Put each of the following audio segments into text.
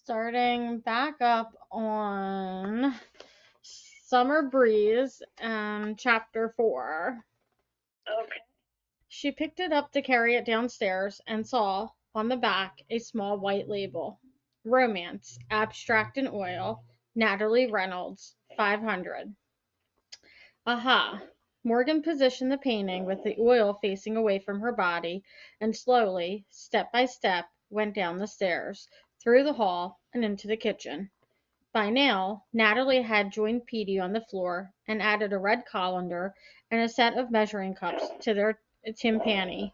Starting back up on Summer Breeze, chapter 4. Okay. She picked it up to carry it downstairs and saw, on the back, a small white label. Romance, Abstract in Oil, Natalie Reynolds, 500. Aha! Morgan positioned the painting with the oil facing away from her body and slowly, step by step, went down the stairs, through the hall, and into the kitchen. By now, Natalie had joined Petey on the floor and added a red colander and a set of measuring cups to their timpani.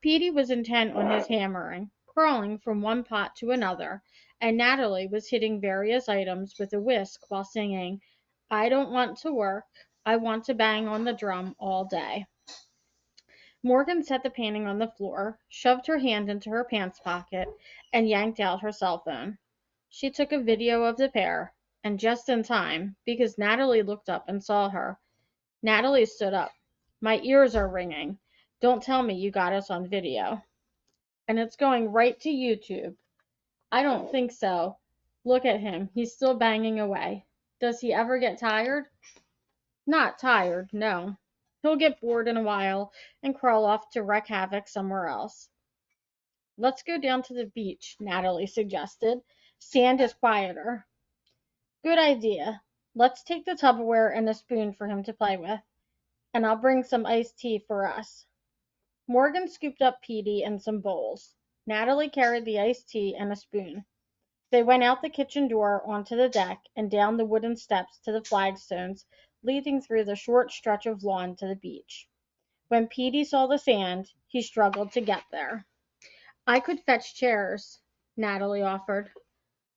Petey was intent on his hammering, crawling from one pot to another, and Natalie was hitting various items with a whisk while singing, I don't want to work, I want to bang on the drum all day. Morgan set the painting on the floor, shoved her hand into her pants pocket, and yanked out her cell phone. She took a video of the pair, and just in time, because Natalie looked up and saw her. Natalie stood up. My ears are ringing. Don't tell me you got us on video. And it's going right to YouTube. I don't think so. Look at him. He's still banging away. Does he ever get tired? Not tired, no. He'll get bored in a while and crawl off to wreak havoc somewhere else. Let's go down to the beach, Natalie suggested. Sand is quieter. Good idea. Let's take the Tupperware and a spoon for him to play with, and I'll bring some iced tea for us. Morgan scooped up Petey and some bowls. Natalie carried the iced tea and a spoon. They went out the kitchen door onto the deck and down the wooden steps to the flagstones leading through the short stretch of lawn to the beach. When Petey saw the sand, he struggled to get there. I could fetch chairs, Natalie offered.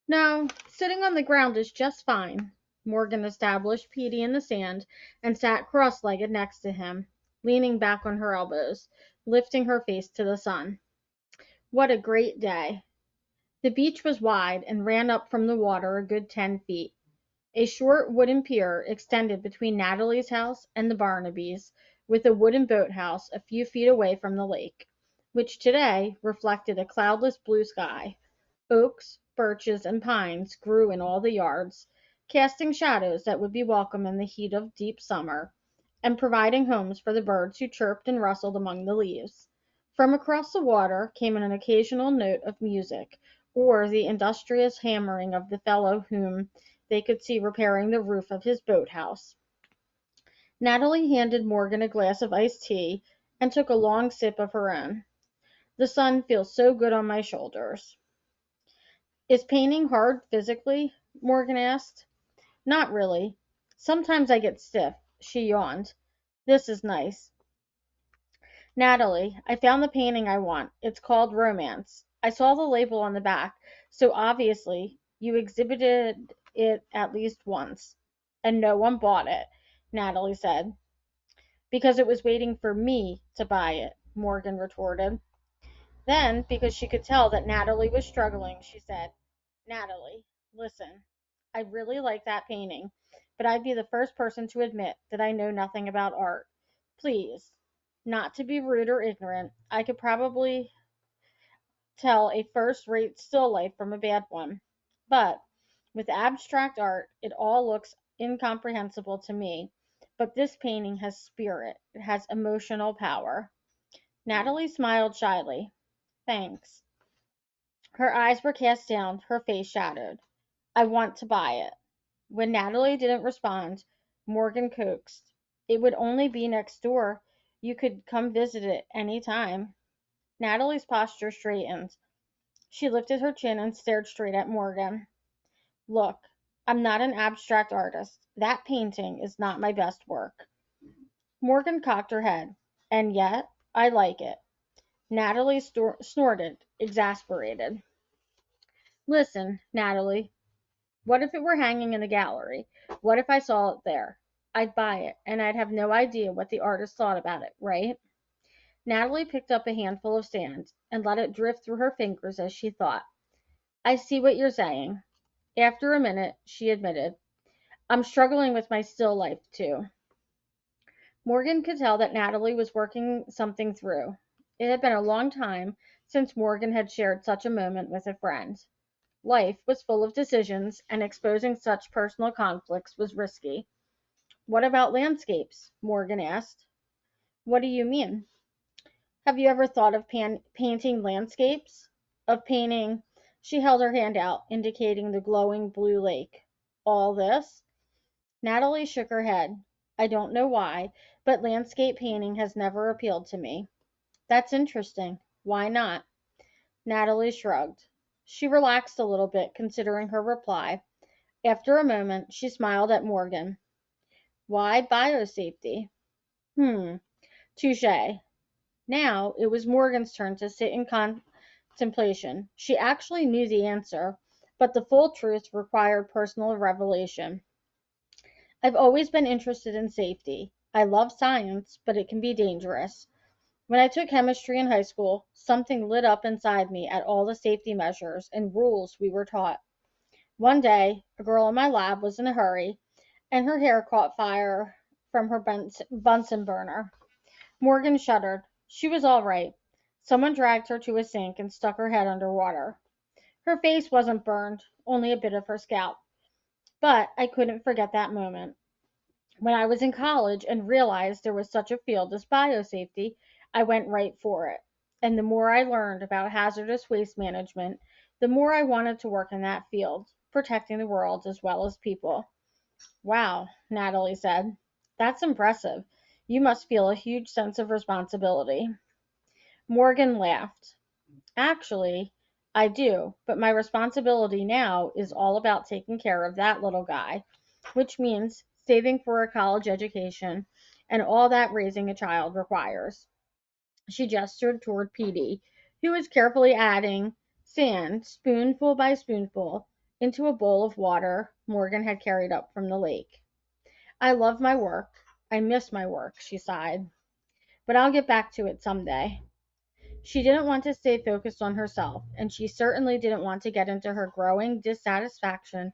No, sitting on the ground is just fine. Morgan established Petey in the sand and sat cross-legged next to him, leaning back on her elbows, lifting her face to the sun. What a great day. The beach was wide and ran up from the water a good 10 feet. A short wooden pier extended between Natalie's house and the Barnabys, with a wooden boathouse a few feet away from the lake, which today reflected a cloudless blue sky. Oaks, birches, and pines grew in all the yards, casting shadows that would be welcome in the heat of deep summer, and providing homes for the birds who chirped and rustled among the leaves. From across the water came an occasional note of music, or the industrious hammering of the fellow whom they could see repairing the roof of his boathouse. Natalie handed Morgan a glass of iced tea and took a long sip of her own. The sun feels so good on my shoulders. Is painting hard physically? Morgan asked. Not really. Sometimes I get stiff. She yawned. This is nice. Natalie, I found the painting I want. It's called Romance. I saw the label on the back, so obviously you exhibited it at least once. And no one bought it, Natalie said. Because it was waiting for me to buy it, Morgan retorted. Then, because she could tell that Natalie was struggling, she said, Natalie, listen, I really like that painting, but I'd be the first person to admit that I know nothing about art. Please, not to be rude or ignorant, I could probably tell a first rate still life from a bad one. But with abstract art, it all looks incomprehensible to me. But this painting has spirit, it has emotional power. Natalie smiled shyly. Thanks. Her eyes were cast down, her face shadowed. I want to buy it. When Natalie didn't respond, Morgan coaxed. It would only be next door. You could come visit it any time. Natalie's posture straightened. She lifted her chin and stared straight at Morgan. Look, I'm not an abstract artist. That painting is not my best work. Morgan cocked her head. And yet, I like it. Natalie snorted, exasperated. Listen, Natalie, what if it were hanging in a gallery? What if I saw it there? I'd buy it, and I'd have no idea what the artist thought about it, right? Natalie picked up a handful of sand and let it drift through her fingers as she thought. I see what you're saying. After a minute, she admitted, I'm struggling with my still life, too. Morgan could tell that Natalie was working something through. It had been a long time since Morgan had shared such a moment with a friend. Life was full of decisions, and exposing such personal conflicts was risky. What about landscapes? Morgan asked. What do you mean? Have you ever thought of painting landscapes? Of painting? She held her hand out, indicating the glowing blue lake. All this? Natalie shook her head. I don't know why, but landscape painting has never appealed to me. That's interesting. Why not? Natalie shrugged. She relaxed a little bit, considering her reply. After a moment, she smiled at Morgan. Why biosafety? Touche. Now it was Morgan's turn to sit in contemplation. She actually knew the answer, but the full truth required personal revelation. I've always been interested in safety. I love science, but it can be dangerous. When I took chemistry in high school, something lit up inside me at all the safety measures and rules we were taught. One day, a girl in my lab was in a hurry, and her hair caught fire from her Bunsen burner. Morgan shuddered. She was all right. Someone dragged her to a sink and stuck her head under water. Her face wasn't burned, only a bit of her scalp. But I couldn't forget that moment. When I was in college and realized there was such a field as biosafety, I went right for it. And the more I learned about hazardous waste management, the more I wanted to work in that field, protecting the world as well as people. Wow, Natalie said. That's impressive. You must feel a huge sense of responsibility. Morgan laughed. Actually, I do, but my responsibility now is all about taking care of that little guy, which means saving for a college education and all that raising a child requires. She gestured toward Petey, who was carefully adding sand, spoonful by spoonful, into a bowl of water Morgan had carried up from the lake. I love my work. I miss my work, she sighed. But I'll get back to it someday. She didn't want to stay focused on herself, and she certainly didn't want to get into her growing dissatisfaction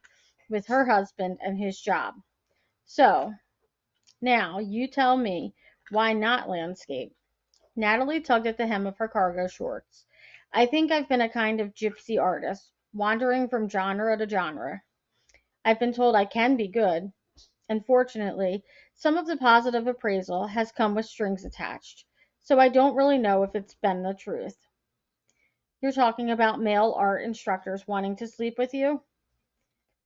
with her husband and his job. So, now you tell me, why not landscape? Natalie tugged at the hem of her cargo shorts. I think I've been a kind of gypsy artist, wandering from genre to genre. I've been told I can be good. Unfortunately, some of the positive appraisal has come with strings attached, so I don't really know if it's been the truth. You're talking about male art instructors wanting to sleep with you?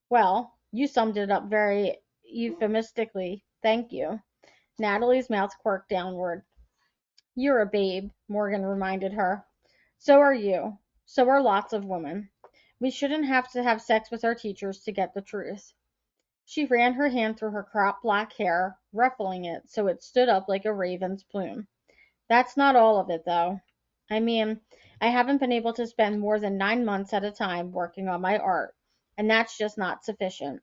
Well, you summed it up very euphemistically. Thank you. Natalie's mouth quirked downward. You're a babe, Morgan reminded her. So are you. So are lots of women. We shouldn't have to have sex with our teachers to get the truth. She ran her hand through her cropped black hair, ruffling it so it stood up like a raven's plume. That's not all of it, though. I mean, I haven't been able to spend more than 9 months at a time working on my art, and that's just not sufficient.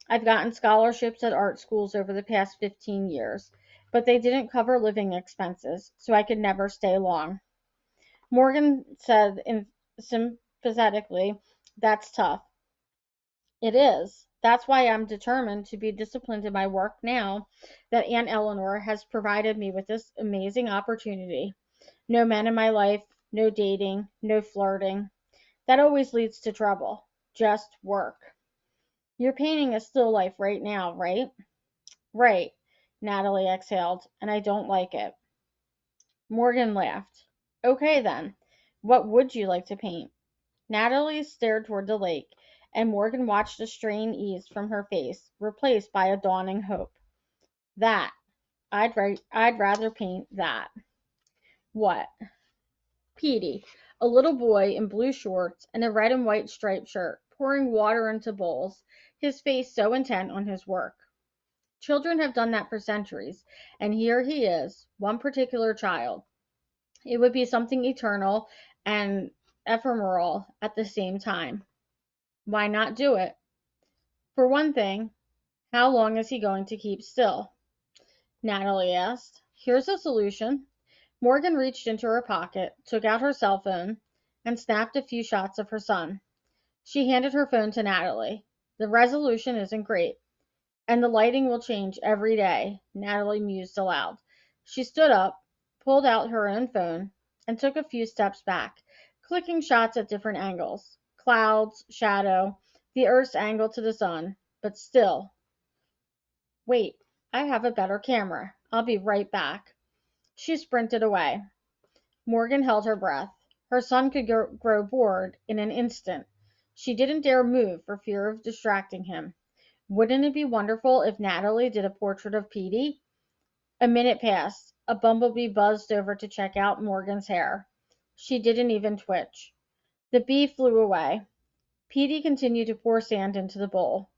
I've gotten scholarships at art schools over the past 15 years, but they didn't cover living expenses, so I could never stay long. Morgan said sympathetically, That's tough. It is. That's why I'm determined to be disciplined in my work now that Aunt Eleanor has provided me with this amazing opportunity. No men in my life, no dating, no flirting. That always leads to trouble. Just work. You're painting a still life right now, right? Right, Natalie exhaled, and I don't like it. Morgan laughed. Okay then. What would you like to paint? Natalie stared toward the lake, and Morgan watched a strain ease from her face, replaced by a dawning hope. That. I'd rather paint that. What? Petey, a little boy in blue shorts and a red and white striped shirt, pouring water into bowls, his face so intent on his work. Children have done that for centuries, and here he is, one particular child. It would be something eternal and ephemeral at the same time. Why not do it? For one thing, how long is he going to keep still? Natalie asked. Here's a solution. Morgan reached into her pocket, took out her cell phone, and snapped a few shots of her son. She handed her phone to Natalie. The resolution isn't great, and the lighting will change every day, Natalie mused aloud. She stood up, pulled out her own phone, and took a few steps back, clicking shots at different angles. clouds, shadow, the Earth's angle to the sun, but still. Wait, I have a better camera. I'll be right back. She sprinted away. Morgan held her breath. Her son could grow bored in an instant. She didn't dare move for fear of distracting him. Wouldn't it be wonderful if Natalie did a portrait of Petey? A minute passed. A bumblebee buzzed over to check out Morgan's hair. She didn't even twitch. The bee flew away. Petey continued to pour sand into the bowl.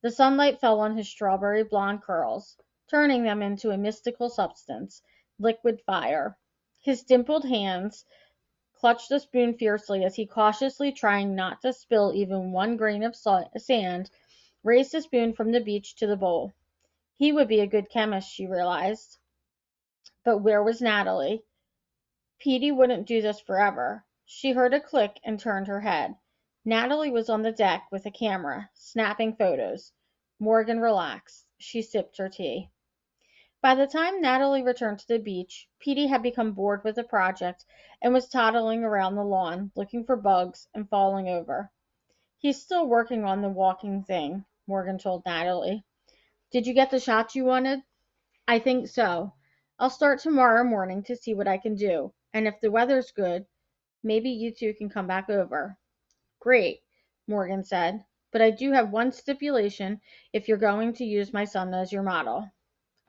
The sunlight fell on his strawberry blonde curls, turning them into a mystical substance, liquid fire. His dimpled hands clutched the spoon fiercely as he cautiously, trying not to spill even one grain of sand, raised the spoon from the beach to the bowl. He would be a good chemist, she realized. But where was Natalie? Petey wouldn't do this forever. She heard a click and turned her head. Natalie was on the deck with a camera, snapping photos. Morgan relaxed. She sipped her tea. By the time Natalie returned to the beach, Petey had become bored with the project and was toddling around the lawn, looking for bugs and falling over. He's still working on the walking thing, Morgan told Natalie. Did you get the shots you wanted? I think so. I'll start tomorrow morning to see what I can do, and if the weather's good, maybe you two can come back over. Great, Morgan said, but I do have one stipulation if you're going to use my son as your model.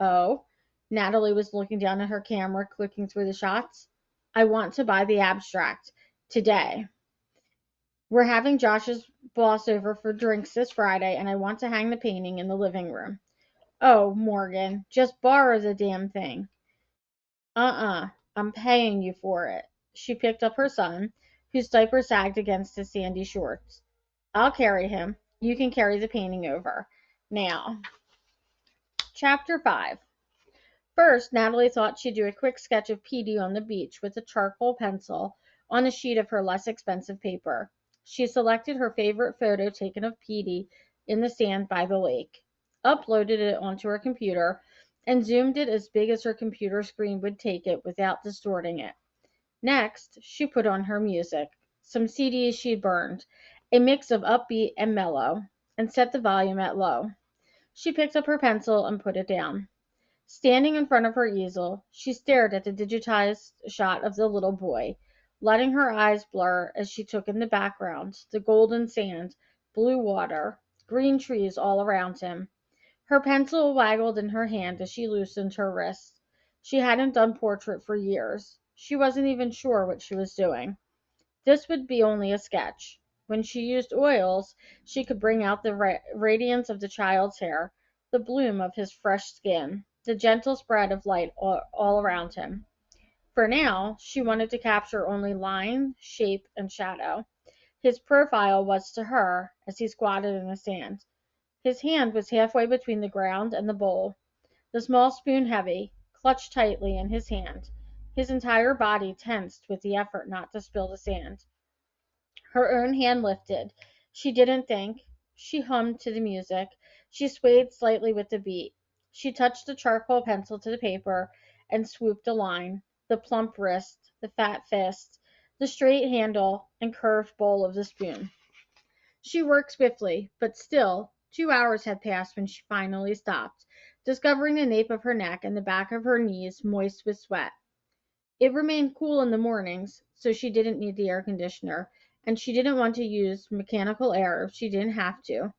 Oh, Natalie was looking down at her camera, clicking through the shots. I want to buy the abstract today. We're having Josh's boss over for drinks this Friday, and I want to hang the painting in the living room. Oh, Morgan, just borrow the damn thing. I'm paying you for it. She picked up her son, whose diaper sagged against his sandy shorts. I'll carry him. You can carry the painting over. Now, Chapter 5. First, Natalie thought she'd do a quick sketch of Petey on the beach with a charcoal pencil on a sheet of her less expensive paper. She selected her favorite photo taken of Petey in the sand by the lake, uploaded it onto her computer, and zoomed it as big as her computer screen would take it without distorting it. Next, she put on her music, some CDs she'd burned, a mix of upbeat and mellow, and set the volume at low. She picked up her pencil and put it down. Standing in front of her easel, she stared at the digitized shot of the little boy, letting her eyes blur as she took in the background, the golden sand, blue water, green trees all around him. Her pencil waggled in her hand as she loosened her wrist. She hadn't done portrait for years. She wasn't even sure what she was doing. This would be only a sketch. When she used oils, she could bring out the radiance of the child's hair, the bloom of his fresh skin, the gentle spread of light all around him. For now, she wanted to capture only line, shape, and shadow. His profile was to her as he squatted in the sand. His hand was halfway between the ground and the bowl, the small spoon heavy, clutched tightly in his hand, his entire body tensed with the effort not to spill the sand. Her own hand lifted. She didn't think. She hummed to the music. She swayed slightly with the beat. She touched the charcoal pencil to the paper and swooped a line, the plump wrist, the fat fist, the straight handle and curved bowl of the spoon. She worked swiftly, but still, 2 hours had passed when she finally stopped, discovering the nape of her neck and the back of her knees moist with sweat. It remained cool in the mornings, so she didn't need the air conditioner, and she didn't want to use mechanical air if she didn't have to.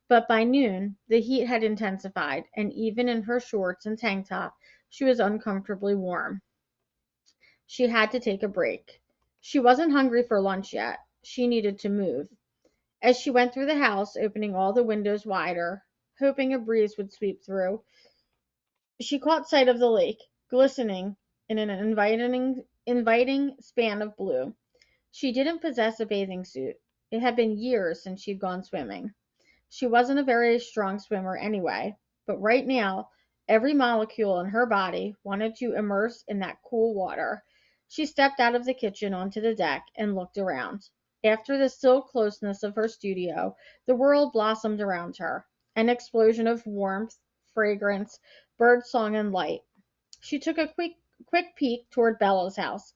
But by noon, the heat had intensified, and even in her shorts and tank top, she was uncomfortably warm. She had to take a break. She wasn't hungry for lunch yet. She needed to move. As she went through the house, opening all the windows wider, hoping a breeze would sweep through, she caught sight of the lake, glistening in an inviting span of blue. She didn't possess a bathing suit. It had been years since she'd gone swimming. She wasn't a very strong swimmer anyway, but right now, every molecule in her body wanted to immerse in that cool water. She stepped out of the kitchen onto the deck and looked around. After the still closeness of her studio, the world blossomed around her, an explosion of warmth, fragrance, birdsong, and light. She took a quick peek toward Bella's house.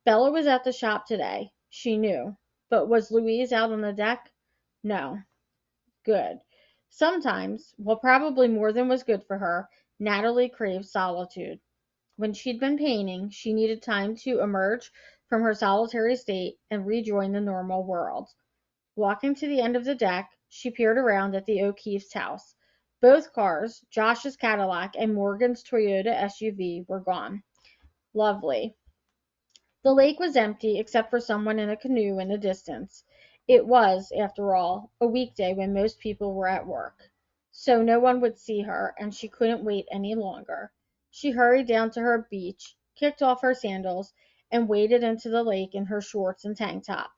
Bella was at the shop today. She knew. But was Louise out on the deck? No. Good. Sometimes, well, probably more than was good for her, Natalie craved solitude. When she'd been painting, she needed time to emerge from her solitary state and rejoin the normal world. Walking to the end of the deck, she peered around at the O'Keefe's house. Both cars, Josh's Cadillac and Morgan's Toyota SUV, were gone. Lovely. The lake was empty except for someone in a canoe in the distance. It was, after all, a weekday when most people were at work. So no one would see her, and she couldn't wait any longer. She hurried down to her beach, kicked off her sandals, and waded into the lake in her shorts and tank top.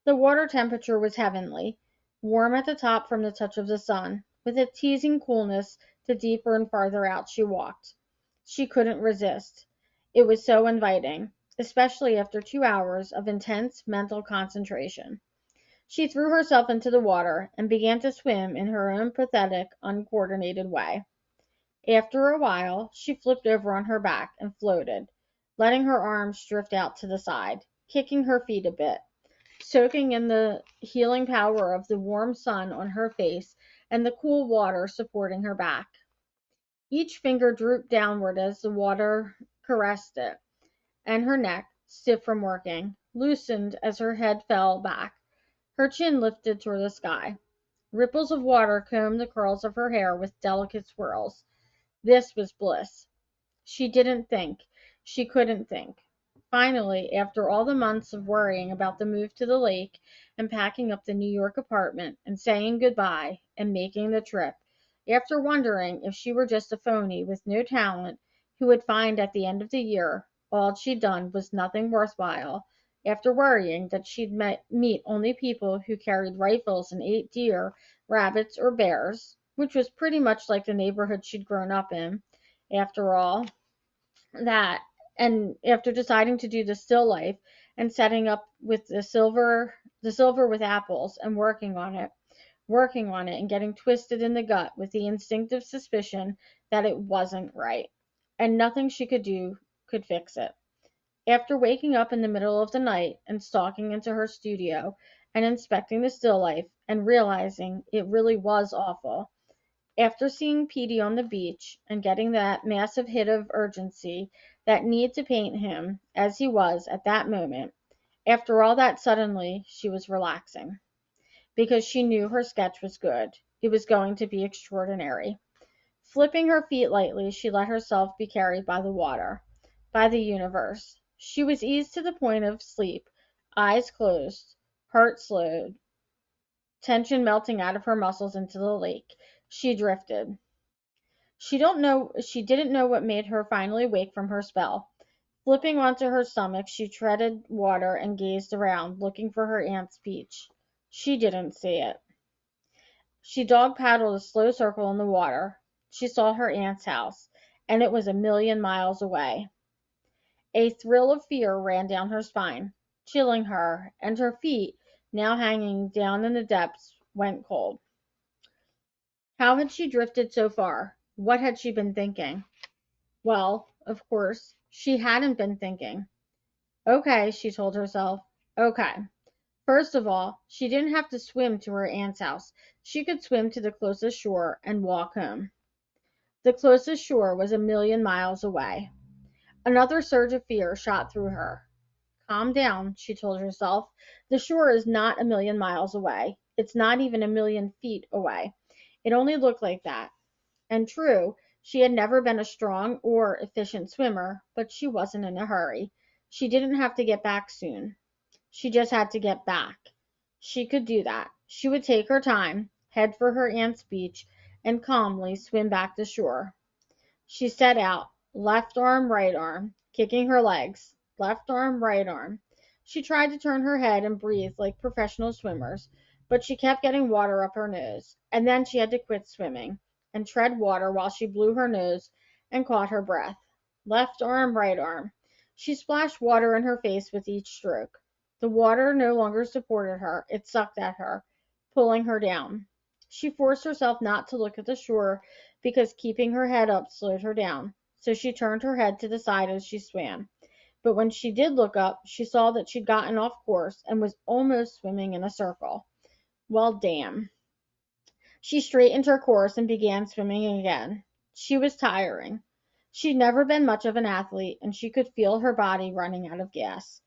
The water temperature was heavenly, warm at the top from the touch of the sun, with a teasing coolness the deeper and farther out she walked. She couldn't resist. It was so inviting, especially after 2 hours of intense mental concentration. She threw herself into the water and began to swim in her own pathetic, uncoordinated way. After a while, she flipped over on her back and floated, letting her arms drift out to the side, kicking her feet a bit, soaking in the healing power of the warm sun on her face and the cool water supporting her back. Each finger drooped downward as the water caressed it, and her neck, stiff from working, loosened as her head fell back. Her chin lifted toward the sky. Ripples of water combed the curls of her hair with delicate swirls. This was bliss. She didn't think. She couldn't think. Finally, after all the months of worrying about the move to the lake and packing up the New York apartment and saying goodbye and making the trip, after wondering if she were just a phony with no talent who would find at the end of the year all she'd done was nothing worthwhile, after worrying that she'd meet only people who carried rifles and ate deer, rabbits, or bears, which was pretty much like the neighborhood she'd grown up in, after all, that and after deciding to do the still life and setting up with the silver with apples and working on it and getting twisted in the gut with the instinctive suspicion that it wasn't right and nothing she could do could fix it. After waking up in the middle of the night and stalking into her studio and inspecting the still life and realizing it really was awful, after seeing Petey on the beach and getting that massive hit of urgency, that need to paint him as he was at that moment, after all that suddenly she was relaxing. Because she knew her sketch was good. It was going to be extraordinary. Flipping her feet lightly, she let herself be carried by the water, by the universe. She was eased to the point of sleep, eyes closed, heart slowed, tension melting out of her muscles into the lake. She drifted. She didn't know what made her finally wake from her spell. Flipping onto her stomach, she treaded water and gazed around, looking for her aunt's beach. She didn't see it. She dog paddled a slow circle in the water. She saw her aunt's house, and it was a million miles away. A thrill of fear ran down her spine, chilling her, and her feet, now hanging down in the depths, went cold. How had she drifted so far? What had she been thinking? Well, of course, she hadn't been thinking. Okay, she told herself. Okay. First of all, she didn't have to swim to her aunt's house. She could swim to the closest shore and walk home. The closest shore was a million miles away. Another surge of fear shot through her. Calm down, she told herself. The shore is not a million miles away. It's not even a million feet away. It only looked like that. And true, she had never been a strong or efficient swimmer, but she wasn't in a hurry. She didn't have to get back soon. She just had to get back. She could do that. She would take her time, head for her aunt's beach, and calmly swim back to shore. She set out, left arm, right arm, kicking her legs, left arm, right arm. She tried to turn her head and breathe like professional swimmers, but she kept getting water up her nose, and then she had to quit swimming and tread water while she blew her nose and caught her breath. Left arm, right arm. She splashed water in her face with each stroke. The water no longer supported her, it sucked at her, pulling her down. She forced herself not to look at the shore because keeping her head up slowed her down, so she turned her head to the side as she swam. But when she did look up, she saw that she'd gotten off course and was almost swimming in a circle. Well, damn. She straightened her course and began swimming again. She was tiring. She'd never been much of an athlete, and she could feel her body running out of gas.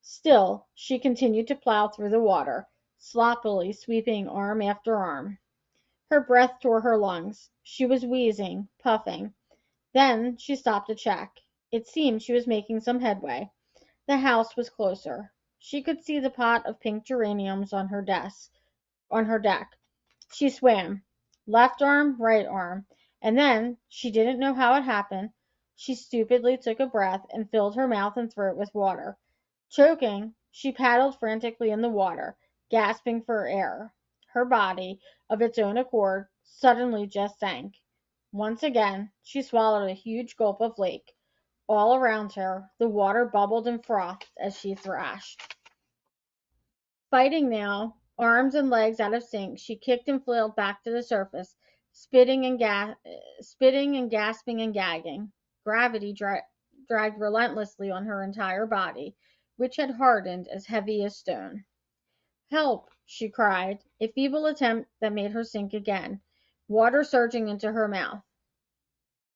Still, she continued to plow through the water, sloppily sweeping arm after arm. Her breath tore her lungs. She was wheezing, puffing. Then she stopped to check. It seemed she was making some headway. The house was closer. She could see the pot of pink geraniums on her deck. She swam, left arm, right arm, and then, she didn't know how it happened, she stupidly took a breath and filled her mouth and throat with water. Choking, she paddled frantically in the water, gasping for air. Her body, of its own accord, suddenly just sank. Once again, she swallowed a huge gulp of lake. All around her, the water bubbled and frothed as she thrashed. Fighting now, arms and legs out of sync, she kicked and flailed back to the surface, spitting and gasping and gagging. Gravity dragged relentlessly on her entire body, which had hardened as heavy as stone. "Help!" she cried, a feeble attempt that made her sink again, water surging into her mouth.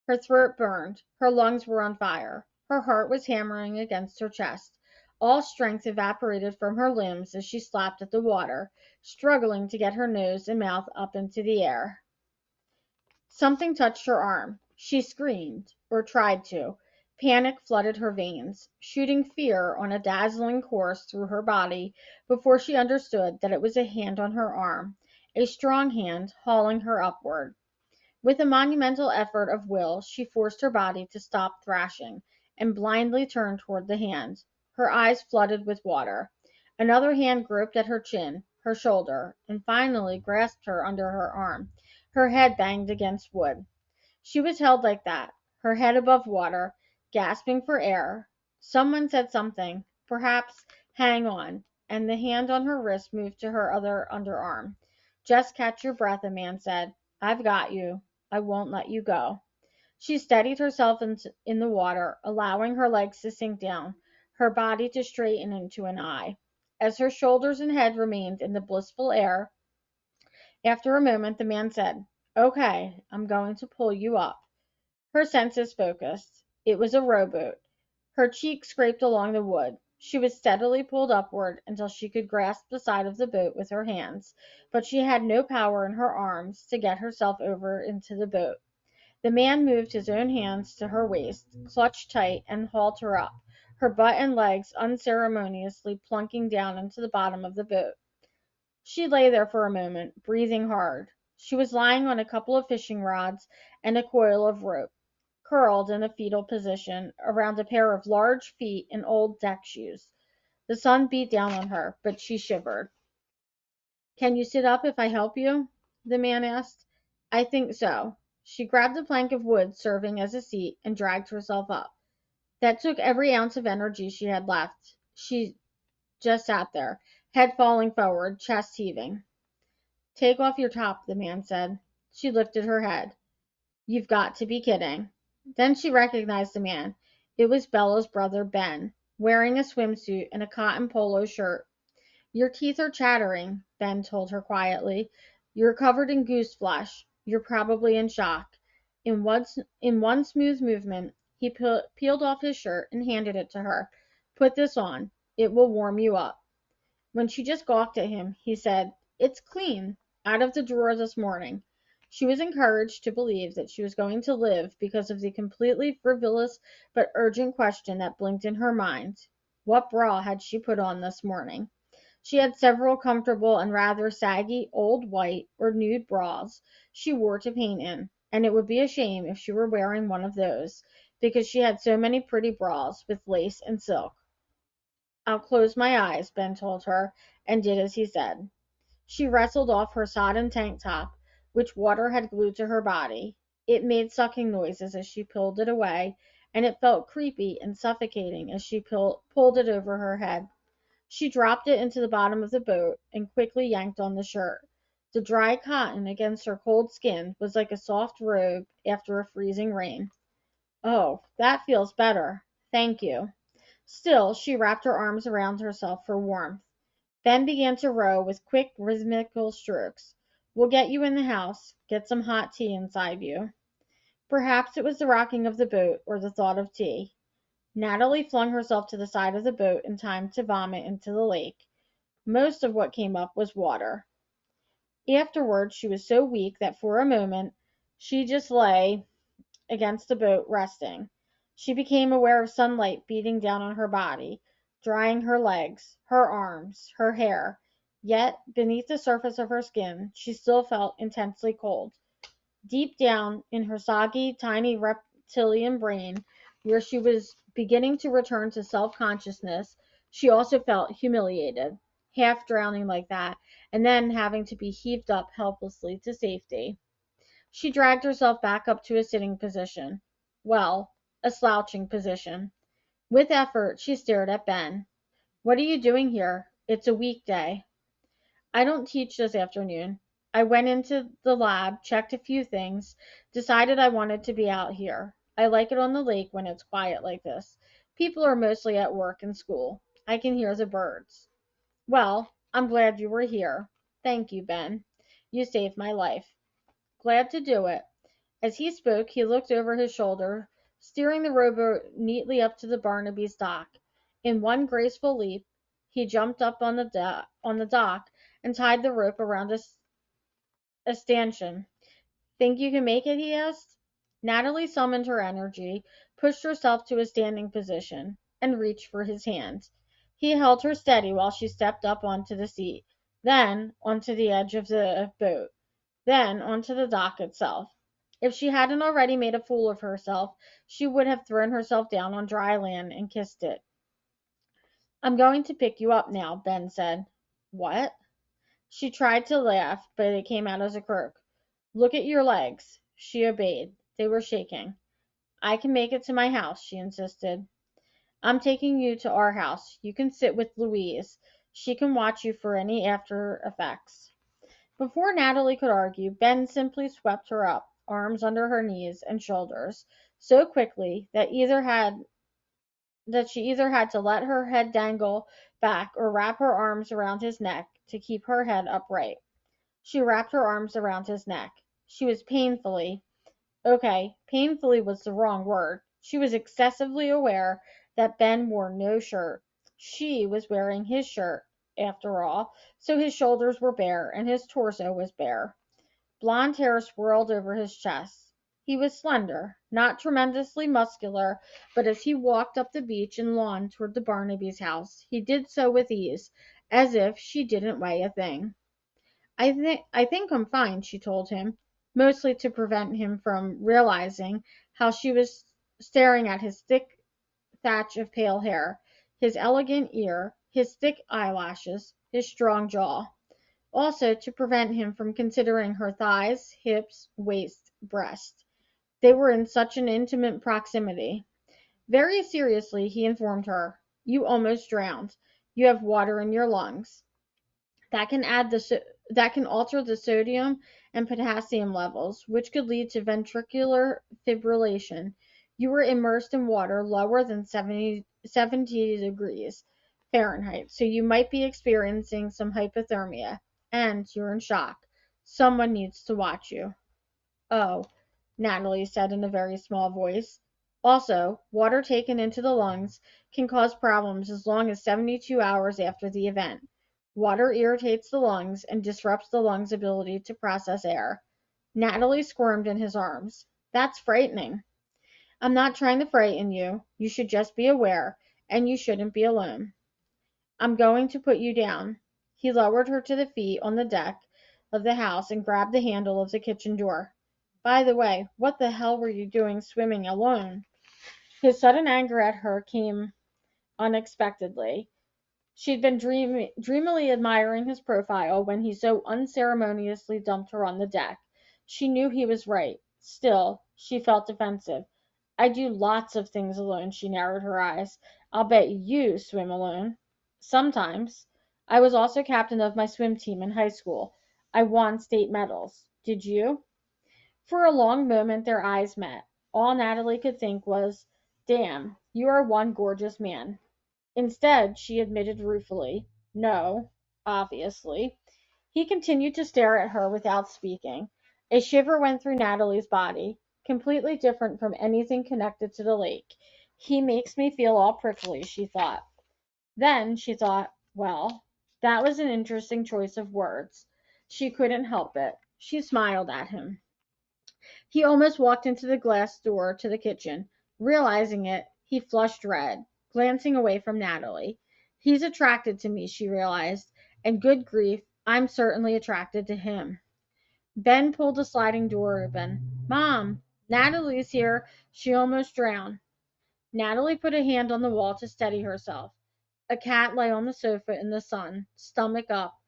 Her throat burned, her lungs were on fire, her heart was hammering against her chest. All strength evaporated from her limbs as she slapped at the water, struggling to get her nose and mouth up into the air. Something touched her arm. She screamed, or tried to. Panic flooded her veins, shooting fear on a dazzling course through her body before she understood that it was a hand on her arm, a strong hand hauling her upward. With a monumental effort of will she forced her body to stop thrashing, and blindly turned toward the hand. Her eyes flooded with water. Another hand groped at her chin, her shoulder, and finally grasped her under her arm. Her head banged against wood. She was held like that, her head above water, gasping for air. Someone said something, perhaps "hang on," and the hand on her wrist moved to her other underarm. "Just catch your breath," a man said. "I've got you. I won't let you go." She steadied herself in the water, allowing her legs to sink down, her body to straighten into an eye. As her shoulders and head remained in the blissful air, after a moment the man said, "Okay, I'm going to pull you up." Her senses focused. It was a rowboat. Her cheek scraped along the wood. She was steadily pulled upward until she could grasp the side of the boat with her hands, but she had no power in her arms to get herself over into the boat. The man moved his own hands to her waist, clutched tight, and hauled her up, her butt and legs unceremoniously plunking down into the bottom of the boat. She lay there for a moment, breathing hard. She was lying on a couple of fishing rods and a coil of rope, curled in a fetal position around a pair of large feet in old deck shoes. The sun beat down on her, but she shivered. "Can you sit up if I help you?" the man asked. "I think so." She grabbed a plank of wood serving as a seat and dragged herself up. That took every ounce of energy she had left. She just sat there, head falling forward, chest heaving. "Take off your top," the man said. She lifted her head. "You've got to be kidding." Then she recognized the man. It was Bella's brother, Ben, wearing a swimsuit and a cotton polo shirt. "Your teeth are chattering," Ben told her quietly. "You're covered in goose flesh. You're probably in shock." In one smooth movement, he peeled off his shirt and handed it to her. "Put this on. It will warm you up." When she just gawked at him, he said, "It's clean. Out of the drawer this morning." She was encouraged to believe that she was going to live because of the completely frivolous but urgent question that blinked in her mind. What bra had she put on this morning? She had several comfortable and rather saggy old white or nude bras she wore to paint in, and it would be a shame if she were wearing one of those, because she had so many pretty bras with lace and silk. "I'll close my eyes," Ben told her, and did as he said. She wrestled off her sodden tank top, which water had glued to her body. It made sucking noises as she pulled it away, and it felt creepy and suffocating as she pulled it over her head. She dropped it into the bottom of the boat and quickly yanked on the shirt. The dry cotton against her cold skin was like a soft robe after a freezing rain. "Oh, that feels better. Thank you." Still, she wrapped her arms around herself for warmth. Ben began to row with quick, rhythmical strokes. We'll get you in the house. Get some hot tea inside you. Perhaps it was the rocking of the boat or the thought of tea. Natalie flung herself to the side of the boat in time to vomit into the lake. Most of what came up was water. Afterwards, she was so weak that for a moment she just lay against the boat, resting. She became aware of sunlight beating down on her body, drying her legs, her arms, her hair. Yet, beneath the surface of her skin, she still felt intensely cold. Deep down in her soggy, tiny reptilian brain, where she was beginning to return to self consciousness, she also felt humiliated, half drowning like that, and then having to be heaved up helplessly to safety. She dragged herself back up to a sitting position. Well, a slouching position. With effort, she stared at Ben. What are you doing here? It's a weekday. I don't teach this afternoon. I went into the lab, checked a few things, decided I wanted to be out here. I like it on the lake when it's quiet like this. People are mostly at work and school. I can hear the birds. Well, I'm glad you were here. Thank you, Ben. You saved my life. Glad to do it. As he spoke, he looked over his shoulder, steering the rowboat neatly up to the Barnaby's dock. In one graceful leap, he jumped up on the dock and tied the rope around a stanchion. Think you can make it? He asked. Natalie summoned her energy, pushed herself to a standing position, and reached for his hand. He held her steady while she stepped up onto the seat, then onto the edge of the boat, then onto the dock itself. If she hadn't already made a fool of herself, she would have thrown herself down on dry land and kissed it. I'm going to pick you up now, Ben said. What? She tried to laugh, but it came out as a croak. Look at your legs. She obeyed. They were shaking. I can make it to my house, she insisted. I'm taking you to our house. You can sit with Louise. She can watch you for any after effects. Before Natalie could argue, Ben simply swept her up, arms under her knees and shoulders, so quickly that she either had to let her head dangle back or wrap her arms around his neck to keep her head upright. She wrapped her arms around his neck. She was painfully was the wrong word. She was excessively aware that Ben wore no shirt. She was wearing his shirt, after all, so his shoulders were bare and his torso was bare. Blonde hair swirled over his chest. He was slender, not tremendously muscular, but as he walked up the beach and lawn toward the Barnaby's house, he did so with ease, as if she didn't weigh a thing. I think I'm fine, she told him, mostly to prevent him from realizing how she was staring at his thick thatch of pale hair, his elegant ear, his thick eyelashes, his strong jaw. Also to prevent him from considering her thighs, hips, waist, breast. They were in such an intimate proximity. Very seriously, he informed her, you almost drowned. You have water in your lungs. That can that can alter the sodium and potassium levels, which could lead to ventricular fibrillation. You were immersed in water lower than 70 degrees Fahrenheit, so you might be experiencing some hypothermia, and you're in shock. Someone needs to watch you. Oh, Natalie said in a very small voice. Also, water taken into the lungs can cause problems as long as 72 hours after the event. Water irritates the lungs and disrupts the lungs' ability to process air. Natalie squirmed in his arms. That's frightening. I'm not trying to frighten you. You should just be aware, and you shouldn't be alone. I'm going to put you down. He lowered her to the feet on the deck of the house and grabbed the handle of the kitchen door. By the way, what the hell were you doing swimming alone? His sudden anger at her came unexpectedly. She'd been dreamily admiring his profile when he so unceremoniously dumped her on the deck. She knew he was right. Still, she felt defensive. I do lots of things alone, she narrowed her eyes. I'll bet you swim alone. Sometimes. I was also captain of my swim team in high school. I won state medals. Did you? For a long moment their eyes met. All Natalie could think was, damn, you are one gorgeous man. Instead, she admitted ruefully, no, obviously. He continued to stare at her without speaking. A shiver went through Natalie's body, completely different from anything connected to the lake. He makes me feel all prickly, she thought. Then she thought, well, that was an interesting choice of words. She couldn't help it. She smiled at him. He almost walked into the glass door to the kitchen. Realizing it, he flushed red, glancing away from Natalie. He's attracted to me, she realized, and good grief, I'm certainly attracted to him. Ben pulled the sliding door open. Mom, Natalie's here. She almost drowned. Natalie put a hand on the wall to steady herself. A cat lay on the sofa in the sun, stomach up,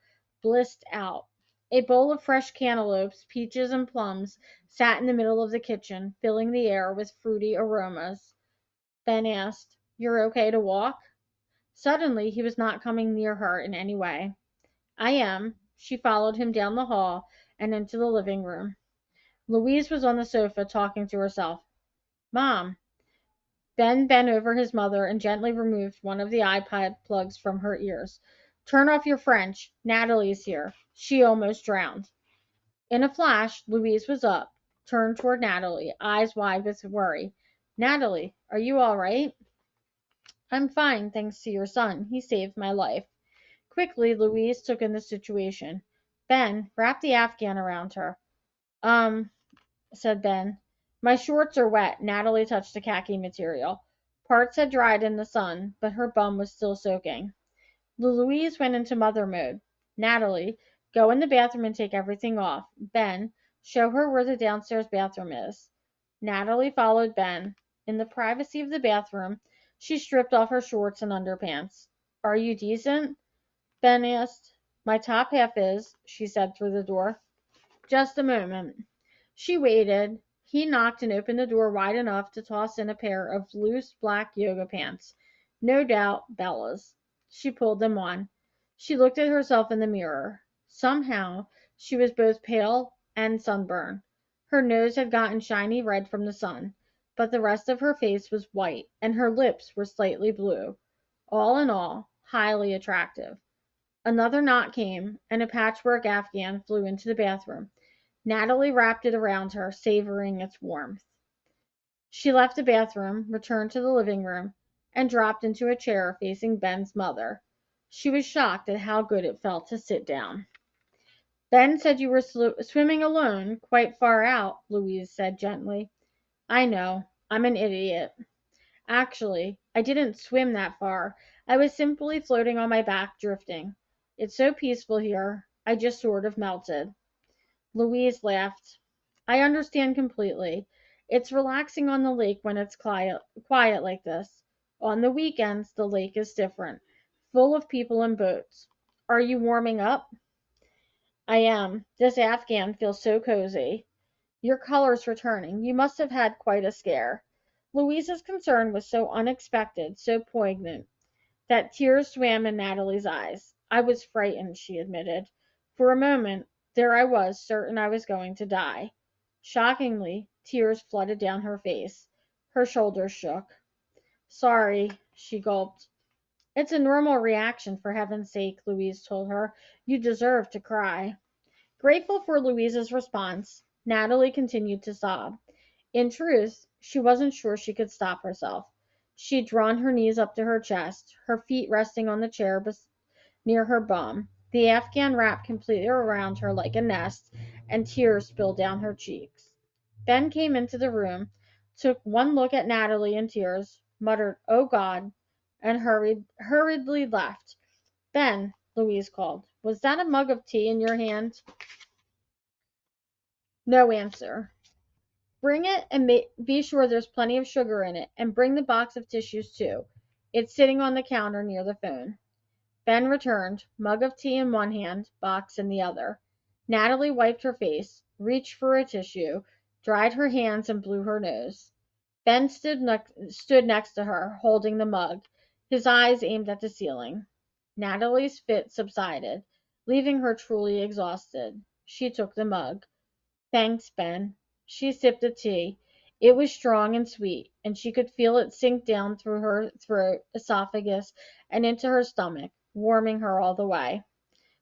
blissed out. A bowl of fresh cantaloupes, peaches, and plums sat in the middle of the kitchen, filling the air with fruity aromas. Ben asked, You're okay to walk? Suddenly, he was not coming near her in any way. I am. She followed him down the hall and into the living room. Louise was on the sofa talking to herself. Mom. Ben bent over his mother and gently removed one of the iPod plugs from her ears. Turn off your French. Natalie's here. She almost drowned. In a flash, Louise was up, turned toward Natalie, eyes wide with worry. Natalie, are you all right? I'm fine, thanks to your son. He saved my life. Quickly, Louise took in the situation. Ben, wrap the Afghan around her. Um, said Ben. My shorts are wet. Natalie touched the khaki material. Parts had dried in the sun, but her bum was still soaking. Louise went into mother mode. Natalie, go in the bathroom and take everything off. Ben, show her where the downstairs bathroom is. Natalie followed Ben. In the privacy of the bathroom, she stripped off her shorts and underpants. Are you decent? Ben asked. My top half is, she said through the door. Just a moment. She waited. He knocked and opened the door wide enough to toss in a pair of loose black yoga pants. No doubt Bella's. She pulled them on. She looked at herself in the mirror. Somehow, she was both pale and sunburned. Her nose had gotten shiny red from the sun, but the rest of her face was white, and her lips were slightly blue. All in all, highly attractive. Another knock came, and a patchwork afghan flew into the bathroom. Natalie wrapped it around her, savoring its warmth. She left the bathroom, returned to the living room, and dropped into a chair facing Ben's mother. She was shocked at how good it felt to sit down. Ben said you were swimming alone, quite far out, Louise said gently. I know. I'm an idiot. Actually, I didn't swim that far. I was simply floating on my back, drifting. It's so peaceful here. I just sort of melted. Louise laughed. I understand completely. It's relaxing on the lake when it's quiet like this. On the weekends, the lake is different, full of people and boats. Are you warming up? I am. This Afghan feels so cozy. Your color's returning. You must have had quite a scare. Louise's concern was so unexpected, so poignant, that tears swam in Natalie's eyes. I was frightened, she admitted. For a moment, there I was, certain I was going to die. Shockingly, tears flooded down her face. Her shoulders shook. Sorry, she gulped. It's a normal reaction, for heaven's sake, Louise told her. You deserve to cry. Grateful for Louise's response, Natalie continued to sob. In truth, she wasn't sure she could stop herself. She'd drawn her knees up to her chest, her feet resting on the chair near her bum. The Afghan wrapped completely around her like a nest, and tears spilled down her cheeks. Ben came into the room, took one look at Natalie in tears, muttered, Oh God, and hurriedly left. Ben, Louise called, was that a mug of tea in your hand? No answer. Bring it and be sure there's plenty of sugar in it, and bring the box of tissues too. It's sitting on the counter near the phone. Ben returned, mug of tea in one hand, box in the other. Natalie wiped her face, reached for a tissue, dried her hands, and blew her nose. Ben stood next to her, holding the mug, his eyes aimed at the ceiling. Natalie's fit subsided, leaving her truly exhausted. She took the mug. Thanks, Ben. She sipped the tea. It was strong and sweet, and she could feel it sink down through her throat, esophagus, and into her stomach, warming her all the way.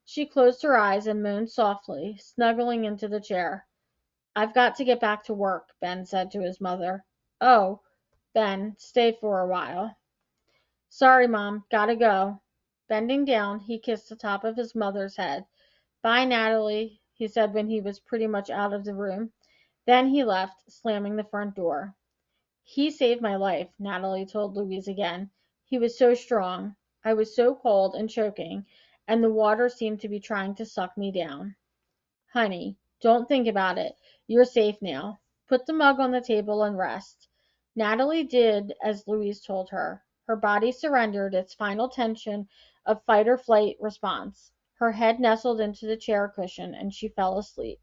She closed her eyes and moaned softly, snuggling into the chair. "I've got to get back to work," Ben said to his mother. "Oh, Ben, stay for a while." "Sorry, Mom, gotta go." Bending down, he kissed the top of his mother's head. "Bye, Natalie," he said when he was pretty much out of the room. Then he left, slamming the front door. "He saved my life," Natalie told Louise again. "He was so strong. I was so cold and choking, and the water seemed to be trying to suck me down." "Honey, don't think about it. You're safe now. Put the mug on the table and rest." Natalie did as Louise told her. Her body surrendered its final tension of fight or flight response. Her head nestled into the chair cushion and she fell asleep.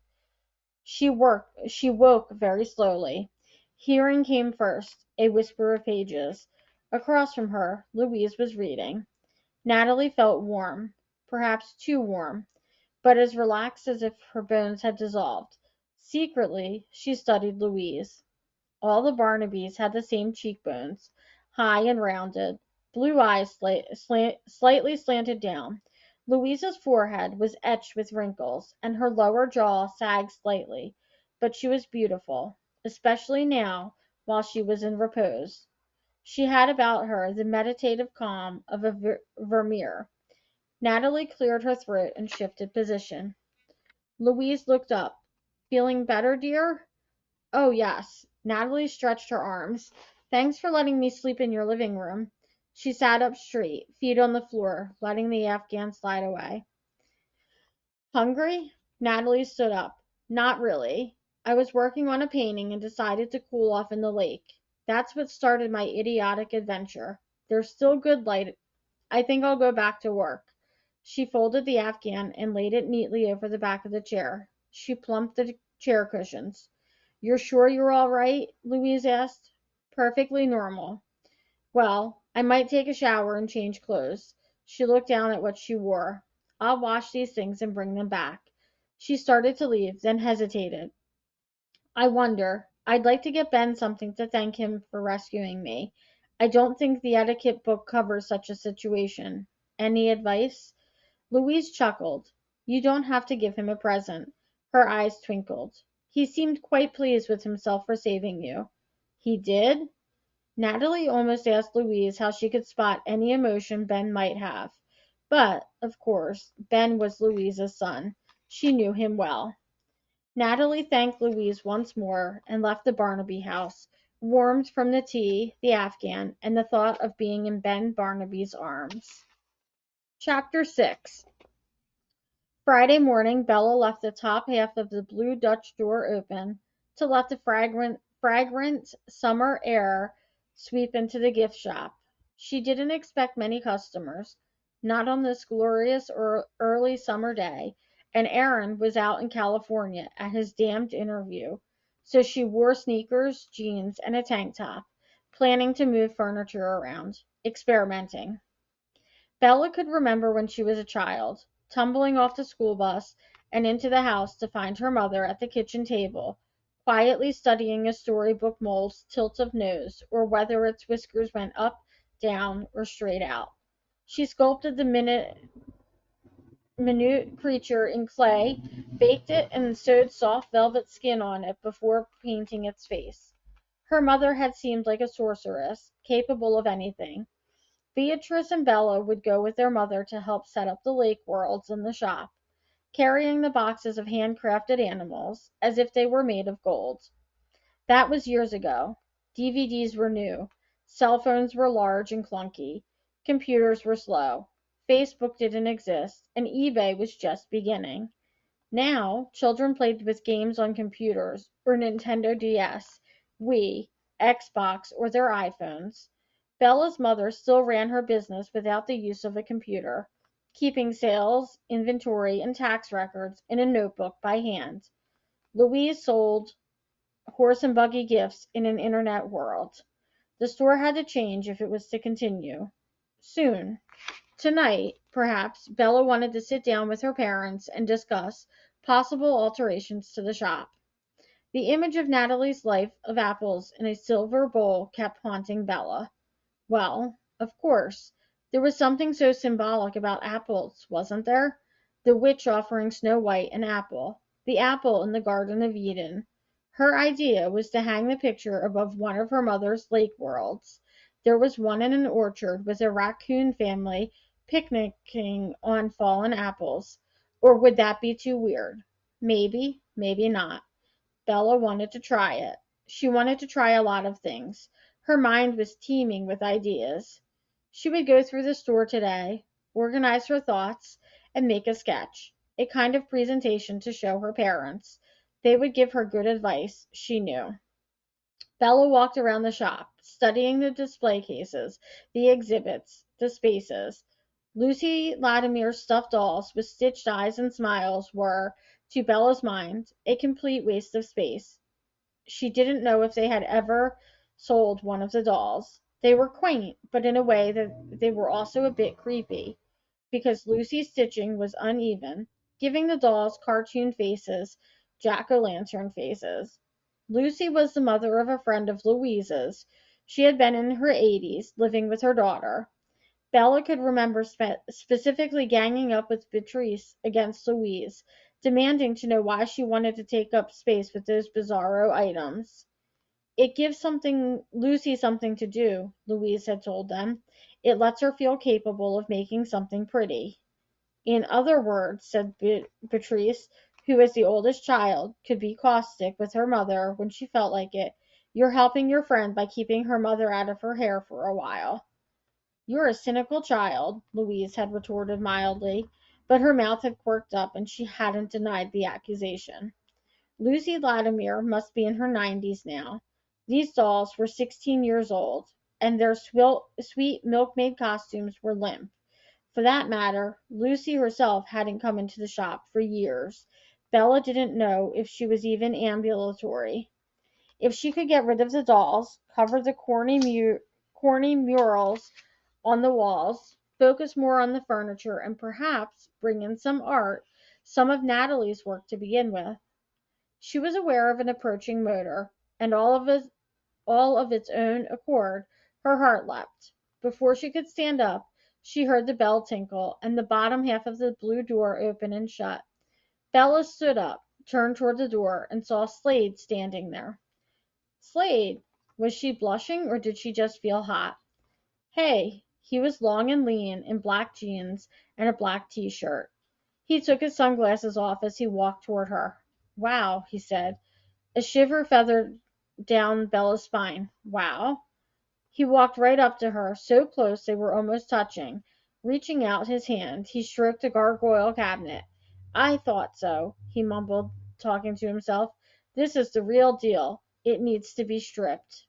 She woke very slowly. Hearing came first, a whisper of pages. Across from her, Louise was reading. Natalie felt warm, perhaps too warm, but as relaxed as if her bones had dissolved. Secretly, she studied Louise. All the Barnabys had the same cheekbones, high and rounded, blue eyes slightly slanted down. Louisa's forehead was etched with wrinkles, and her lower jaw sagged slightly, but she was beautiful, especially now while she was in repose. She had about her the meditative calm of a Vermeer. Natalie cleared her throat and shifted position. Louise looked up. "Feeling better, dear?" "Oh, yes." Natalie stretched her arms. "Thanks for letting me sleep in your living room." She sat up straight, feet on the floor, letting the Afghan slide away. "Hungry?" Natalie stood up. "Not really. I was working on a painting and decided to cool off in the lake. That's what started my idiotic adventure. There's still good light. I think I'll go back to work." She folded the Afghan and laid it neatly over the back of the chair. She plumped the chair cushions. "You're sure you're all right?" Louise asked. "Perfectly normal." "Well, I might take a shower and change clothes." She looked down at what she wore. "I'll wash these things and bring them back." She started to leave, then hesitated. "I wonder. I'd like to get Ben something to thank him for rescuing me. I don't think the etiquette book covers such a situation. Any advice?" Louise chuckled. "You don't have to give him a present." Her eyes twinkled. "He seemed quite pleased with himself for saving you." "He did?" Natalie almost asked Louise how she could spot any emotion Ben might have. But, of course, Ben was Louise's son. She knew him well. Natalie thanked Louise once more and left the Barnaby house, warmed from the tea, the Afghan, and the thought of being in Ben Barnaby's arms. Chapter 6. Friday morning, Bella left the top half of the blue Dutch door open to let the fragrant summer air sweep into the gift shop. She didn't expect many customers, not on this glorious early summer day, and Aaron was out in California at his damned interview, so she wore sneakers, jeans, and a tank top, planning to move furniture around, experimenting. Bella could remember when she was a child, tumbling off the school bus and into the house to find her mother at the kitchen table, quietly studying a storybook mole's tilt of nose, or whether its whiskers went up, down, or straight out. She sculpted the minute creature in clay, baked it, and sewed soft velvet skin on it before painting its face. Her mother had seemed like a sorceress, capable of anything. Beatrice and Bella would go with their mother to help set up the lake worlds in the shop, carrying the boxes of handcrafted animals as if they were made of gold. That was years ago. DVDs were new. Cell phones were large and clunky. Computers were slow. Facebook didn't exist, and eBay was just beginning. Now, children played with games on computers, or Nintendo DS, Wii, Xbox, or their iPhones. Bella's mother still ran her business without the use of a computer, keeping sales, inventory, and tax records in a notebook by hand. Louise sold horse and buggy gifts in an internet world. The store had to change if it was to continue. Soon. Tonight, perhaps, Bella wanted to sit down with her parents and discuss possible alterations to the shop. The image of Natalie's life of apples in a silver bowl kept haunting Bella. Well, of course, there was something so symbolic about apples, wasn't there? The witch offering Snow White an apple, the apple in the Garden of Eden. Her idea was to hang the picture above one of her mother's lake worlds. There was one in an orchard with a raccoon family picnicking on fallen apples. Or would that be too weird? Maybe, maybe not. Bella wanted to try it. She wanted to try a lot of things. Her mind was teeming with ideas. She would go through the store today, organize her thoughts, and make a sketch, a kind of presentation to show her parents. They would give her good advice, she knew. Bella walked around the shop, studying the display cases, the exhibits, the spaces. Lucy Latimer's stuffed dolls with stitched eyes and smiles were, to Bella's mind, a complete waste of space. She didn't know if they had ever sold one of the dolls. They were quaint, but in a way that they were also a bit creepy, because Lucy's stitching was uneven, giving the dolls cartoon faces, jack-o'-lantern faces. Lucy was the mother of a friend of Louise's. She had been in her 80s, living with her daughter. Bella could remember specifically ganging up with Beatrice against Louise, demanding to know why she wanted to take up space with those bizarro items. It gives Lucy something to do, Louise had told them. It lets her feel capable of making something pretty. In other words, said Beatrice, who as the oldest child could be caustic with her mother when she felt like it, you're helping your friend by keeping her mother out of her hair for a while. You're a cynical child, Louise had retorted mildly, but her mouth had quirked up and she hadn't denied the accusation. Lucy Latimer must be in her 90s now. These dolls were 16 years old, and their sweet milkmaid costumes were limp. For that matter, Lucy herself hadn't come into the shop for years. Bella didn't know if she was even ambulatory. If she could get rid of the dolls, cover the corny murals on the walls, focus more on the furniture, and perhaps bring in some art, some of Natalie's work to begin with. She was aware of an approaching motor, and all of its own accord, her heart leapt. Before she could stand up, she heard the bell tinkle and the bottom half of the blue door open and shut. Bella stood up, turned toward the door, and saw Slade standing there. Slade! Was she blushing or did she just feel hot? Hey! He was long and lean, in black jeans and a black t-shirt. He took his sunglasses off as he walked toward her. Wow, he said. A shiver feathered down Bella's spine. Wow. He walked right up to her, so close they were almost touching. Reaching out his hand, he stroked a gargoyle cabinet. I thought so, he mumbled, talking to himself. This is the real deal. It needs to be stripped.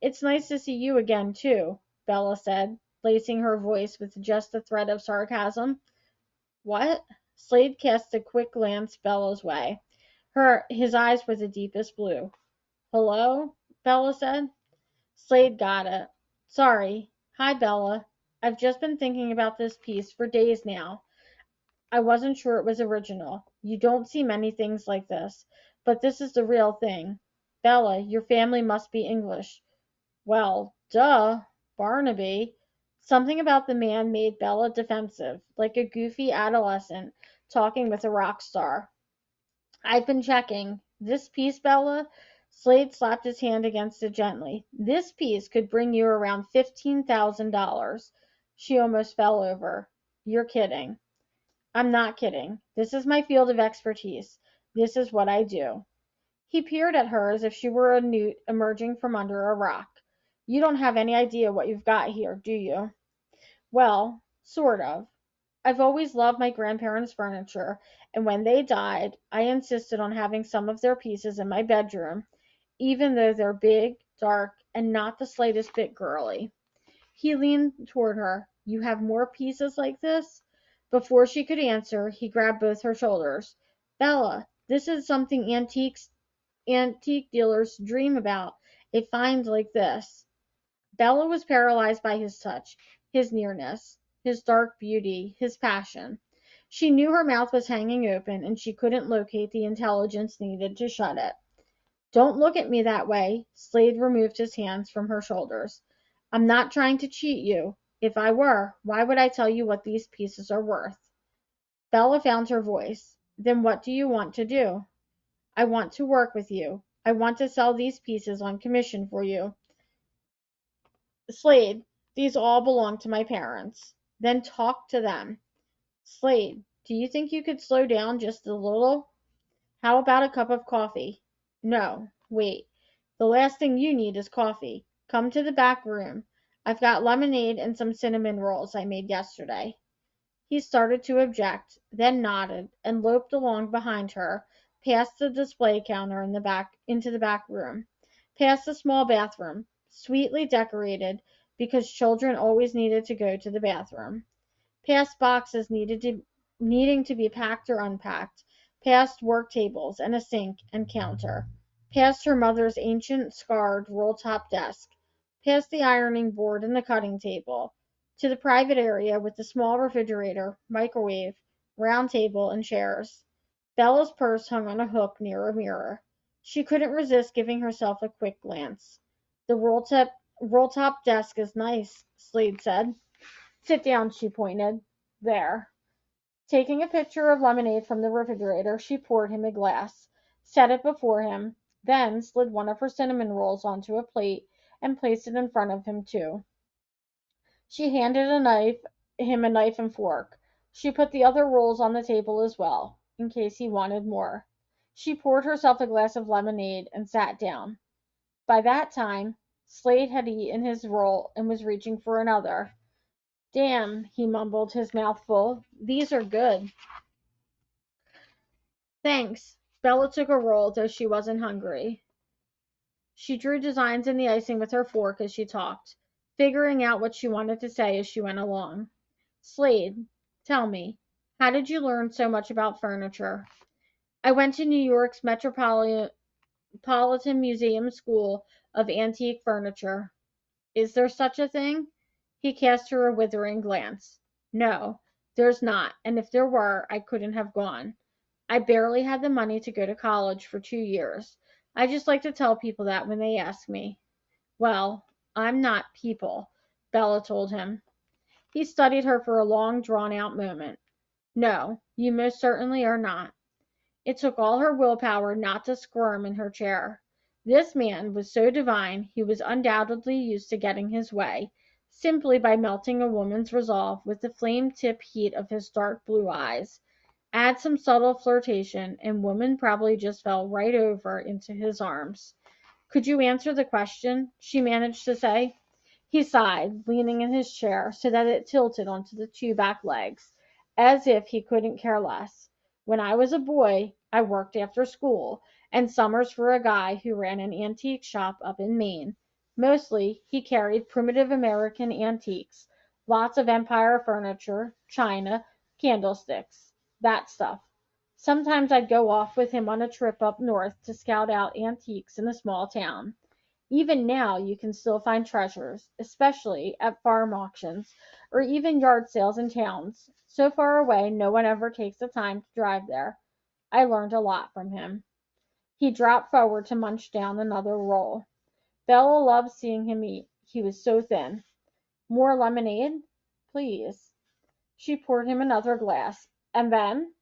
It's nice to see you again, too, Bella said, lacing her voice with just a thread of sarcasm. What? Slade cast a quick glance Bella's way. His eyes were the deepest blue. Hello? Bella said. Slade got it. Sorry. Hi, Bella. I've just been thinking about this piece for days now. I wasn't sure it was original. You don't see many things like this, but this is the real thing. Bella, your family must be English. Well, duh, Barnaby. Something about the man made Bella defensive, like a goofy adolescent talking with a rock star. I've been checking. This piece, Bella? Slade slapped his hand against it gently. This piece could bring you around $15,000. She almost fell over. You're kidding. I'm not kidding. This is my field of expertise. This is what I do. He peered at her as if she were a newt emerging from under a rock. You don't have any idea what you've got here, do you? Well, sort of. I've always loved my grandparents' furniture, and when they died, I insisted on having some of their pieces in my bedroom, even though they're big, dark, and not the slightest bit girly. He leaned toward her. You have more pieces like this? Before she could answer, he grabbed both her shoulders. Bella, this is something antique dealers dream about, a find like this. Bella was paralyzed by his touch, his nearness, his dark beauty, his passion. She knew her mouth was hanging open and she couldn't locate the intelligence needed to shut it. Don't look at me that way. Slade removed his hands from her shoulders. I'm not trying to cheat you. If I were, why would I tell you what these pieces are worth? Bella found her voice. Then what do you want to do? I want to work with you. I want to sell these pieces on commission for you. Slade, these all belong to my parents. Then talk to them. Slade, do you think you could slow down just a little? How about a cup of coffee? No, wait. The last thing you need is coffee. Come to the back room. I've got lemonade and some cinnamon rolls I made yesterday. He started to object, then nodded and loped along behind her, past the display counter in the back into the back room, past the small bathroom, sweetly decorated because children always needed to go to the bathroom, past boxes needing to be packed or unpacked, past work tables and a sink and counter, past her mother's ancient scarred roll-top desk, past the ironing board and the cutting table, to the private area with the small refrigerator, microwave, round table, and chairs. Bella's purse hung on a hook near a mirror. She couldn't resist giving herself a quick glance. The roll-top desk is nice, Slade said. Sit down, she pointed. There. Taking a pitcher of lemonade from the refrigerator, she poured him a glass, set it before him, then slid one of her cinnamon rolls onto a plate and placed it in front of him, too. She handed him a knife and fork. She put the other rolls on the table as well, in case he wanted more. She poured herself a glass of lemonade and sat down. By that time, Slade had eaten his roll and was reaching for another. Damn, he mumbled, his mouth full. These are good. Thanks. Bella took a roll, though she wasn't hungry. She drew designs in the icing with her fork as she talked, figuring out what she wanted to say as she went along. Slade, tell me, how did you learn so much about furniture? I went to New York's Metropolitan Museum School of Antique Furniture. Is there such a thing? He cast her a withering glance. No, there's not, and if there were, I couldn't have gone. I barely had the money to go to college for 2 years. I just like to tell people that when they ask me. Well, I'm not people, Bella told him. He studied her for a long, drawn out moment. No, you most certainly are not. It took all her willpower not to squirm in her chair. This man was so divine he was undoubtedly used to getting his way, simply by melting a woman's resolve with the flame-tip heat of his dark blue eyes. Add some subtle flirtation, and woman probably just fell right over into his arms. Could you answer the question? She managed to say. He sighed, leaning in his chair so that it tilted onto the two back legs, as if he couldn't care less. When I was a boy, I worked after school, and summers for a guy who ran an antique shop up in Maine. Mostly, he carried primitive American antiques, lots of empire furniture, china, candlesticks, that stuff. Sometimes I'd go off with him on a trip up north to scout out antiques in a small town. Even now you can still find treasures, especially at farm auctions or even yard sales in towns so far away no one ever takes the time to drive there. I learned a lot from him. He dropped forward to munch down another roll. Bella loved seeing him eat. He was so thin. More lemonade? Please. She poured him another glass. And then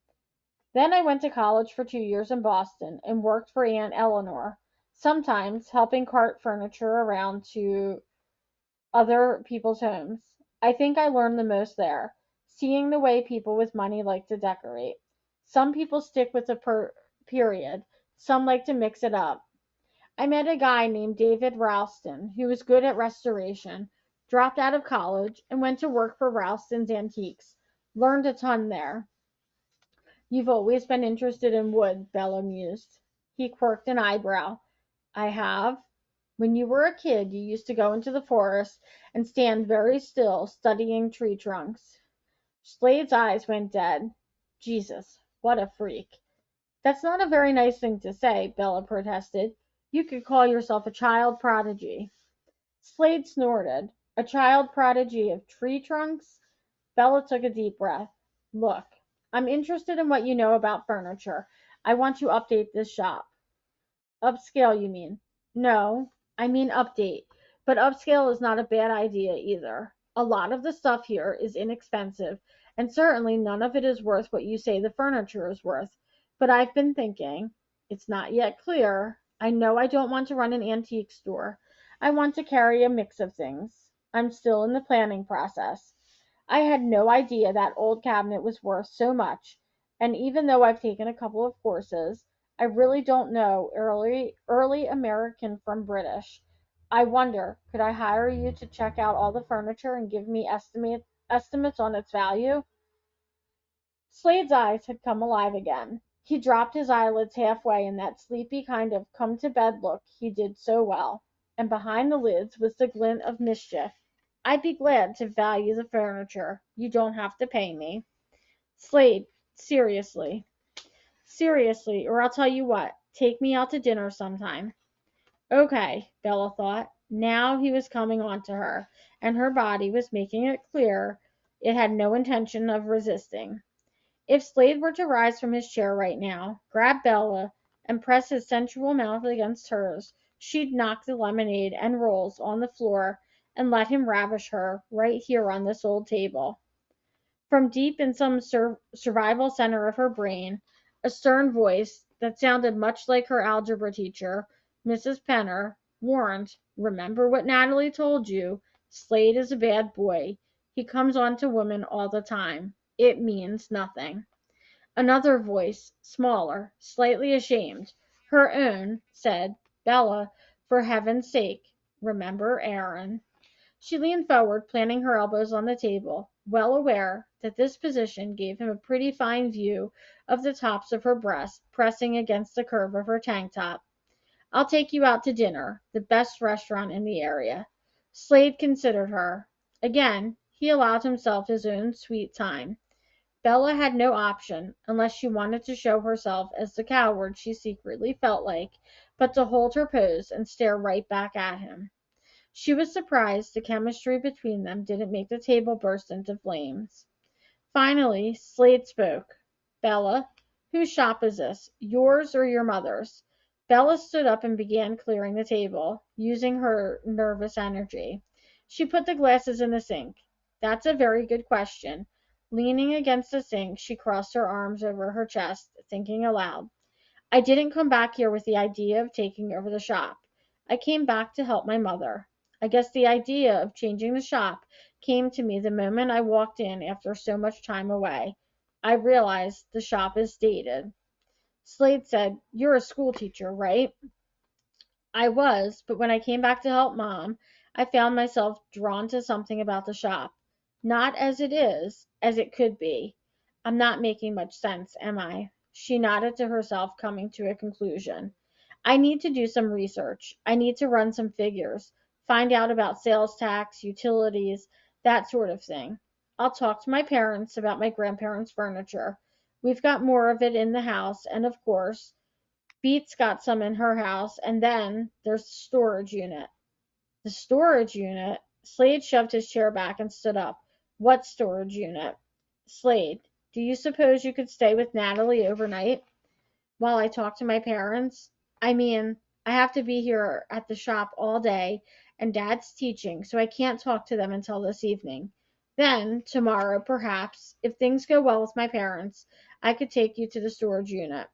I went to college for 2 years in Boston and worked for Aunt Eleanor, sometimes helping cart furniture around to other people's homes. I think I learned the most there, seeing the way people with money like to decorate. Some people stick with the period, some like to mix it up. I met a guy named David Ralston who was good at restoration, dropped out of college, and went to work for Ralston's Antiques. Learned a ton there. You've always been interested in wood, Bella mused. He quirked an eyebrow. I have. When you were a kid, you used to go into the forest and stand very still, studying tree trunks. Slade's eyes went dead. Jesus, what a freak. That's not a very nice thing to say, Bella protested. You could call yourself a child prodigy. Slade snorted. A child prodigy of tree trunks? Bella took a deep breath. Look, I'm interested in what you know about furniture. I want to update this shop. Upscale, you mean? No, I mean update. But upscale is not a bad idea either. A lot of the stuff here is inexpensive, and certainly none of it is worth what you say the furniture is worth. But I've been thinking, it's not yet clear. I know I don't want to run an antique store. I want to carry a mix of things. I'm still in the planning process. I had no idea that old cabinet was worth so much, and even though I've taken a couple of courses, I really don't know early American from British. I wonder, could I hire you to check out all the furniture and give me estimates on its value? Slade's eyes had come alive again. He dropped his eyelids halfway in that sleepy kind of come to bed look he did so well, and behind the lids was the glint of mischief. I'd be glad to value the furniture. You don't have to pay me. Slade, seriously. Seriously, or I'll tell you what, take me out to dinner sometime. Okay, Bella thought. Now he was coming on to her, and her body was making it clear it had no intention of resisting. If Slade were to rise from his chair right now, grab Bella, and press his sensual mouth against hers, she'd knock the lemonade and rolls on the floor and let him ravish her right here on this old table. From deep in some survival center of her brain, a stern voice that sounded much like her algebra teacher, Mrs. Penner, warned, "Remember what Natalie told you. Slade is a bad boy. He comes on to women all the time. It means nothing." Another voice, smaller, slightly ashamed, her own, said, "Bella, for heaven's sake, remember Aaron." She leaned forward, planting her elbows on the table, well aware that this position gave him a pretty fine view of the tops of her breasts pressing against the curve of her tank top. "I'll take you out to dinner, the best restaurant in the area." Slade considered her. Again, he allowed himself his own sweet time. Bella had no option, unless she wanted to show herself as the coward she secretly felt like, but to hold her pose and stare right back at him. She was surprised the chemistry between them didn't make the table burst into flames. Finally, Slade spoke. "Bella, whose shop is this? Yours or your mother's?" Bella stood up and began clearing the table, using her nervous energy. She put the glasses in the sink. "That's a very good question." Leaning against the sink, she crossed her arms over her chest, thinking aloud. "I didn't come back here with the idea of taking over the shop. I came back to help my mother. I guess the idea of changing the shop came to me the moment I walked in after so much time away. I realized the shop is dated." Slade said, "You're a school teacher, right?" "I was, but when I came back to help Mom, I found myself drawn to something about the shop. Not as it is, as it could be. I'm not making much sense, am I?" She nodded to herself, coming to a conclusion. "I need to do some research. I need to run some figures, find out about sales tax, utilities, that sort of thing. I'll talk to my parents about my grandparents' furniture. We've got more of it in the house, and of course, Beat's got some in her house, and then there's the storage unit." "The storage unit?" Slade shoved his chair back and stood up. "What storage unit?" "Slade, do you suppose you could stay with Natalie overnight while I talk to my parents? I mean, I have to be here at the shop all day, and Dad's teaching, so I can't talk to them until this evening. Then, tomorrow, perhaps, if things go well with my parents, I could take you to the storage unit."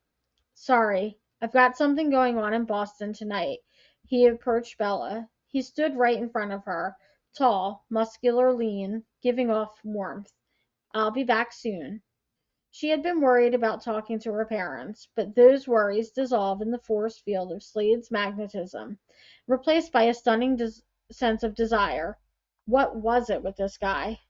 "Sorry, I've got something going on in Boston tonight." He approached Bella. He stood right in front of her, tall, muscular, lean, giving off warmth. "I'll be back soon." She had been worried about talking to her parents, but those worries dissolved in the force field of Slade's magnetism, replaced by a stunning sense of desire. What was it with this guy?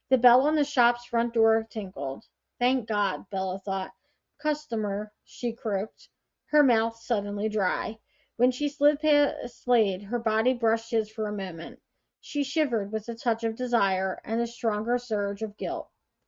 The bell on the shop's front door tinkled. Thank God, Bella thought. "Customer," she croaked, her mouth suddenly dry. When she slid past Slade, her body brushed his for a moment. She shivered with a touch of desire and a stronger surge of guilt.